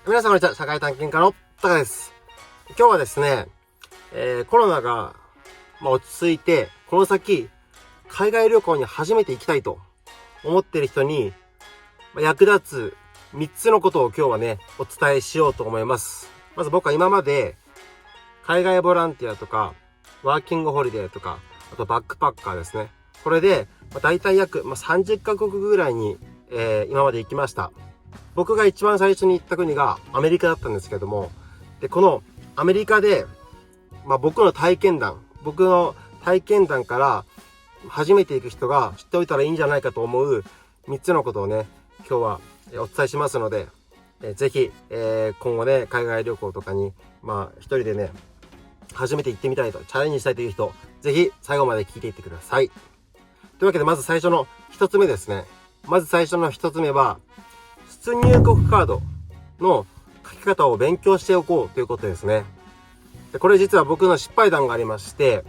皆さんこんにちは、社会探検家のタカです。今日はですね、コロナが、落ち着いて、この先、海外旅行に初めて行きたいと思っている人に、役立つ3つのことを今日はね、お伝えしようと思います。まず僕は今まで、海外ボランティアとか、ワーキングホリデーとか、あとバックパッカーですね。これで、大体約、30カ国ぐらいに、今まで行きました。僕が一番最初に行った国がアメリカだったんですけども、で、このアメリカで、僕の体験談から初めて行く人が知っておいたらいいんじゃないかと思う3つのことをね、今日はお伝えしますので、ぜひ、今後ね、海外旅行とかに、一人でね、初めて行ってみたいと、チャレンジしたいという人、ぜひ最後まで聞いていってください。というわけで、まず最初の1つ目ですね。まず最初の1つ目は、出入国カードの書き方を勉強しておこうということですね。でこれ実は僕の失敗談がありまして、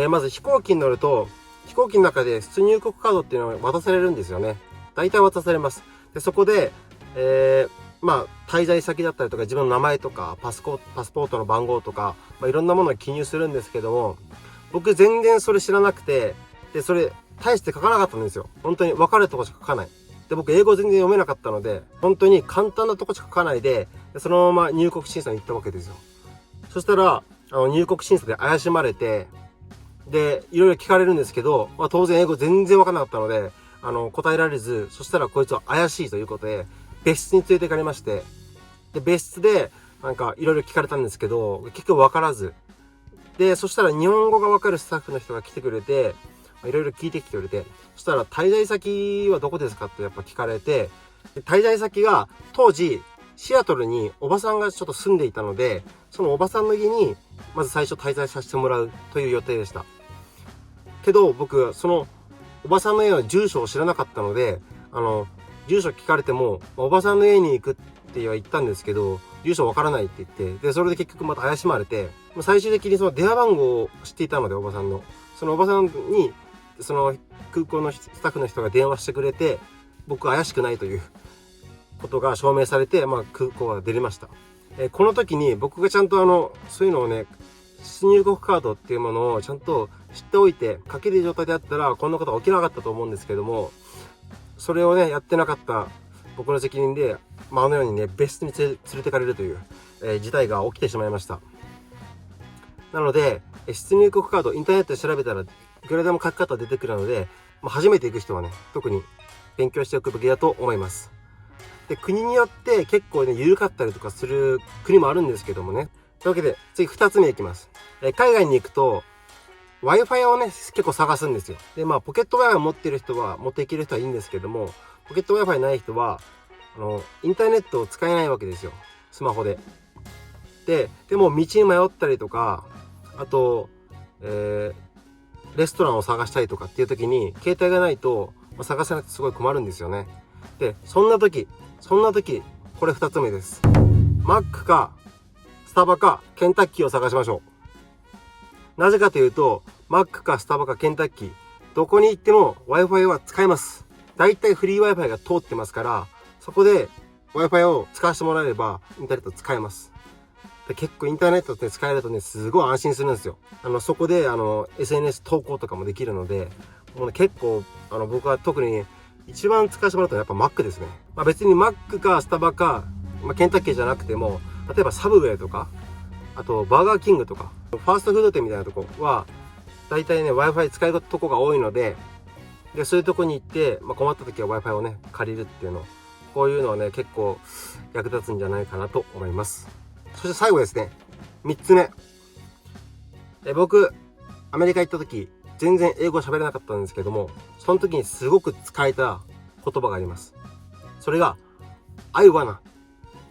まず飛行機に乗ると、飛行機の中で出入国カードっていうのを渡されるんですよね。大体渡されます。で、そこで、滞在先だったりとか、自分の名前とか、パスポートの番号とか、いろんなものを記入するんですけども、僕全然それ知らなくて、で、それ、大して書かなかったんですよ。本当に分かるとこしか書かない。で、僕英語全然読めなかったので、本当に簡単なとこしか書かないで、そのまま入国審査に行ったわけですよ。そしたら、入国審査で怪しまれて、で、いろいろ聞かれるんですけど、当然英語全然分からなかったので、答えられず、そしたらこいつは怪しいということで、別室に連れて行かれまして、で、別室で、いろいろ聞かれたんですけど、結局分からず。で、そしたら日本語が分かるスタッフの人が来てくれて、いろいろ聞いてきてくれて、そしたら滞在先はどこですかってやっぱ聞かれて、滞在先が当時シアトルにおばさんがちょっと住んでいたので、そのおばさんの家にまず最初滞在させてもらうという予定でした。けど僕、そのおばさんの家の住所を知らなかったので、住所聞かれても、おばさんの家に行くって言ったんですけど、住所わからないって言って、で、それで結局また怪しまれて、最終的にその電話番号を知っていたので、おばさんの。そのおばさんに、その空港のスタッフの人が電話してくれて、僕は怪しくないということが証明されて、空港は出れました。この時に僕がちゃんとそういうのをね、出入国カードっていうものをちゃんと知っておいて、書ける状態であったら、こんなことは起きなかったと思うんですけども、それをね、やってなかった僕の責任で、あのようにね、別室に連れてかれるという、事態が起きてしまいました。なので、出入国カード、インターネットで調べたら、いくらでも書き方出てくるので、初めて行く人はね、特に勉強しておくべきだと思います。で、国によって結構ね、緩かったりとかする国もあるんですけどもね。というわけで、次2つ目いきます。海外に行くと、Wi-Fi をね、結構探すんですよ。で、ポケット Wi-Fi を持っていける人はいいんですけども、ポケット Wi-Fi ない人は、インターネットを使えないわけですよ。スマホで。でも道に迷ったりとか、あと、レストランを探したりとかっていう時に、携帯がないと、探せなくてすごい困るんですよね。で、そんな時、これ2つ目です。マックか、スタバか、ケンタッキーを探しましょう。なぜかというと、マックかスタバかケンタッキー、どこに行っても Wi-Fi は使えます。だいたいフリー Wi-Fi が通ってますから、そこで Wi-Fi を使わせてもらえれば、インターネット使えます。で結構インターネットって使えるとね、すごい安心するんですよ。そこでSNS 投稿とかもできるので、もうね、結構僕は特に一番使わせてもらったのはやっぱ Mac ですね。別に Mac かスタバか、ケンタッキーじゃなくても、例えばサブウェイとか、あとバーガーキングとか、ファーストフード店みたいなとこは、だいたいね、Wi-Fi 使えるとこが多いので、そういうとこに行って、困った時は Wi-Fi をね、借りるっていうの、こういうのはね、結構役立つんじゃないかなと思います。そして最後ですね、3つ目。僕、アメリカ行った時、全然英語喋れなかったんですけども、その時にすごく使えた言葉があります。それが、I wanna っ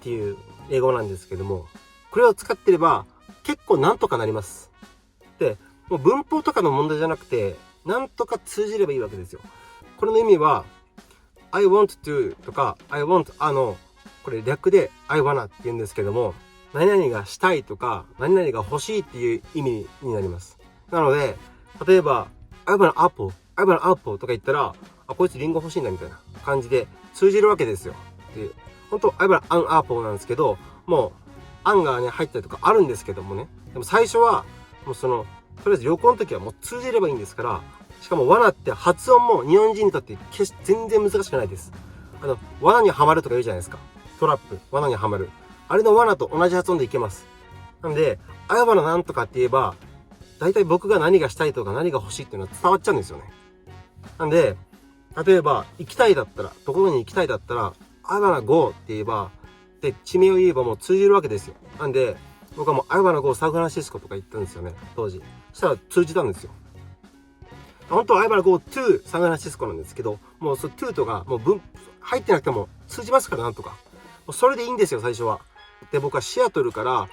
ていう英語なんですけども、これを使ってれば結構なんとかなります。で、もう文法とかの問題じゃなくて、なんとか通じればいいわけですよ。これの意味は、I want to とか、I want これ略で I wanna って言うんですけども、何々がしたいとか、何々が欲しいっていう意味になります。なので、例えば、I want an apple、I want an apple とか言ったら、こいつリンゴ欲しいんだみたいな感じで通じるわけですよ。で、本当アイバラアンアーポーなんですけど、もう、アンがね、入ったりとかあるんですけどもね。でも最初は、もうとりあえず旅行の時はもう通じればいいんですから、しかも罠って発音も日本人にとって全然難しくないです。罠にはまるとか言うじゃないですか。トラップ、罠にはまる。あれの罠と同じ発音でいけます。なんで、アイバラなんとかって言えば、大体僕が何がしたいとか何が欲しいっていうのは伝わっちゃうんですよね。なんで、例えば、行きたいだったら、どこに行きたいだったら、アイバラ GO って言えば、で、地名を言えばもう通じるわけですよ。なんで、僕はもうアイバラ GO サンフランシスコとか行ったんですよね、当時。そしたら通じたんですよ。本当はアイバラ GO to サンフランシスコなんですけど、もうto とか、もう入ってなくても通じますからなんとか。もうそれでいいんですよ、最初は。で、僕はシアトルから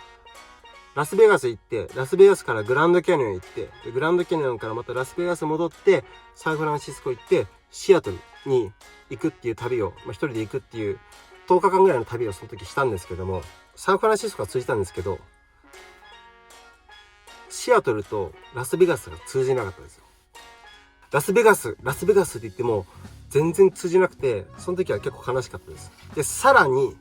ラスベガス行って、ラスベガスからグランドキャニオン行って、でグランドキャニオンからまたラスベガス戻って、サンフランシスコ行って、シアトルに行くっていう旅を、一人で行くっていう、10日間ぐらいの旅をその時したんですけども、サンフランシスコは通じたんですけど、シアトルとラスベガスが通じなかったんですよ。ラスベガスって言っても全然通じなくて、その時は結構悲しかったです。で、さらに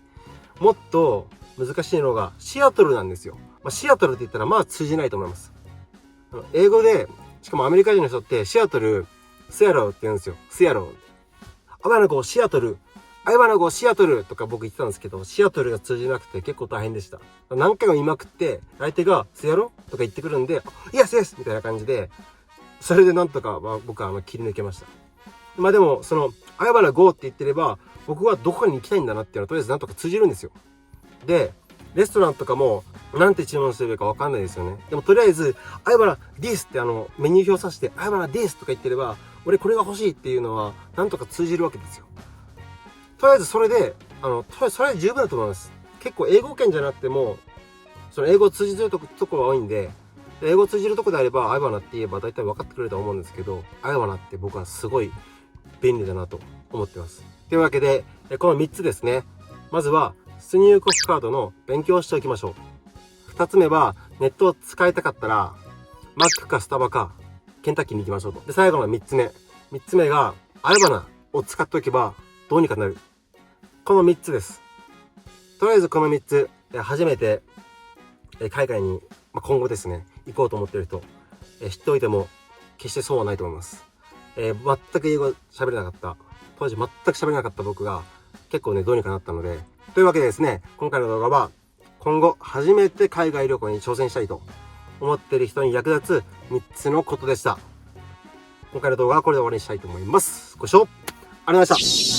もっと難しいのがシアトルなんですよ。シアトルって言ったらまあ通じないと思います。英語で、しかもアメリカ人の人ってシアトル、スヤローって言うんですよ。スヤロー。アイバナゴシアトル、アイバナゴシアトルとか僕言ってたんですけど、シアトルが通じなくて結構大変でした。何回も言いまくって、相手がスヤローとか言ってくるんで、イエスイエスみたいな感じで、それでなんとか、僕は切り抜けました。でも、アイバラ GO って言ってれば、僕はどこかに行きたいんだなっていうのはとりあえずなんとか通じるんですよ。で、レストランとかも、なんて注文すればいいかわかんないですよね。でもとりあえず、アイバラ THIS ってメニュー表さして、アイバラ THIS とか言ってれば、俺これが欲しいっていうのは、なんとか通じるわけですよ。とりあえずそれで、それで十分だと思います。結構英語圏じゃなくても、英語を通じるところが多いんで、英語通じるとこであれば、アイバナって言えば大体分かってくれると思うんですけど、アイバナって僕はすごい便利だなと思ってます。というわけで、この3つですね。まずは、出入国カードの勉強をしておきましょう。2つ目は、ネットを使いたかったら、マックかスタバか、ケンタッキーに行きましょうと。で、最後の3つ目。3つ目が、アイバナを使っておけば、どうにかなる。この3つです。とりあえずこの3つ、初めて、海外に、今後ですね、行こうと思っている人、知っておいても決して損はないと思います。全く英語喋れなかった、当時全く喋れなかった僕が結構ねどうにかなったので、というわけでですね、今回の動画は今後初めて海外旅行に挑戦したいと思っている人に役立つ3つのことでした。今回の動画はこれで終わりにしたいと思います。ご視聴ありがとうございました。